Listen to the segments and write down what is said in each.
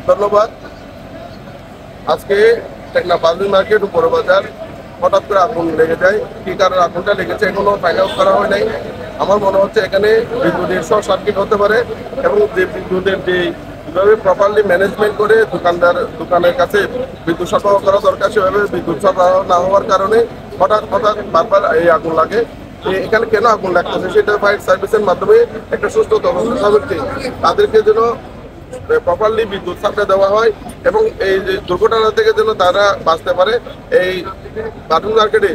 ধন্যবাদ। আজকে টেকনা Burmese market ও বড় বাজার হঠাৎ করে আগুন লেগে যায়। কি কারণে আগুনটা লেগেছে এখনো ফাইন্ড আউট করা হয় নাই। আমার মনে হচ্ছে এখানে বিদ্যুতের শর্ট সার্কিট হতে পারে এবং যে বিদ্যুতের যেভাবে প্রপারলি ম্যানেজমেন্ট করে দোকানের কাছে বিদ্যুৎ সরবরাহ করা দরকার সেভাবে বিদ্যুৎ সরবরাহ না হওয়ার কারণে হঠাৎ বারবার এই আগুন লাগে। এখানে কেন আগুন লাগতেছে সেটা ফায়ার সার্ভিসের মাধ্যমে একটা সুস্থ তদন্ত সাপেক্ষে তাদেরকে যেন প্রপারলি বিদ্যুৎ সাপ্লাই দেওয়া হয় এবং এই যে দুর্ঘটনা থেকে যেন তারা বাঁচতে পারে। এই বার্মিজ মার্কেটে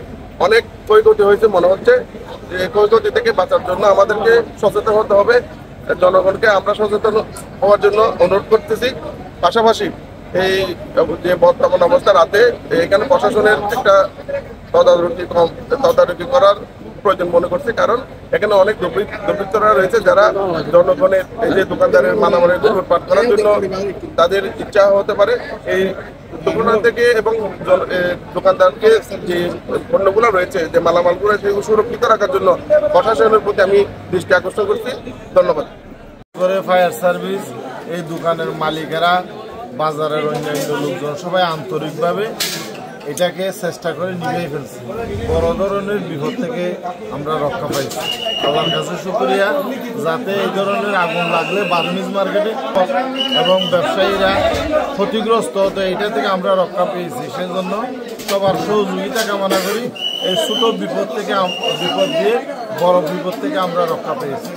অনেক ক্ষয়ক্ষতি হয়েছে মনে হচ্ছে। যে ক্ষয়ক্ষতি থেকে বাঁচার জন্য আমাদেরকে সচেতন হতে হবে। জনগণকে আমরা সচেতন হওয়ার জন্য অনুরোধ করতেছি। পাশাপাশি এই যে বর্তমান অবস্থা রাতে এখানে প্রশাসনের একটা তদারকি করার প্রয়োজন মনে করছি, কারণ এখানে অনেক দুর্বৃত্তরা রয়েছে যারা জনগণের এই যে দোকানদারের মালামালের লুটপাট করার জন্য তাদের ইচ্ছা হতে পারে। এই দুর্ঘটনা থেকে এবং দোকানদারকে যে পণ্যগুলো রয়েছে যে মালামালগুলো সেগুলো সুরক্ষিত রাখার জন্য প্রশাসনের প্রতি আমি দৃষ্টি আকর্ষণ করছি। ধন্যবাদ। ফায়ার সার্ভিস, এই দোকানের মালিকেরা, বাজারের অন্যান্য লোকজন সবাই আন্তরিকভাবে এটাকে চেষ্টা করে নিভেই ফেলছি। বড় ধরনের বিপদ থেকে আমরা রক্ষা পাইছি। আল্লাহর কাছে শুকরিয়া, যাতে এই ধরনের আগুন লাগলে বার্মিজ মার্কেটে এবং ব্যবসায়ীরা ক্ষতিগ্রস্ত হতো, এটা থেকে আমরা রক্ষা পেয়েছি। সেজন্য সবার সহযোগিতা কামনা করি। এই ছোট বিপদ দিয়ে বড় বিপদ থেকে আমরা রক্ষা পেয়েছি।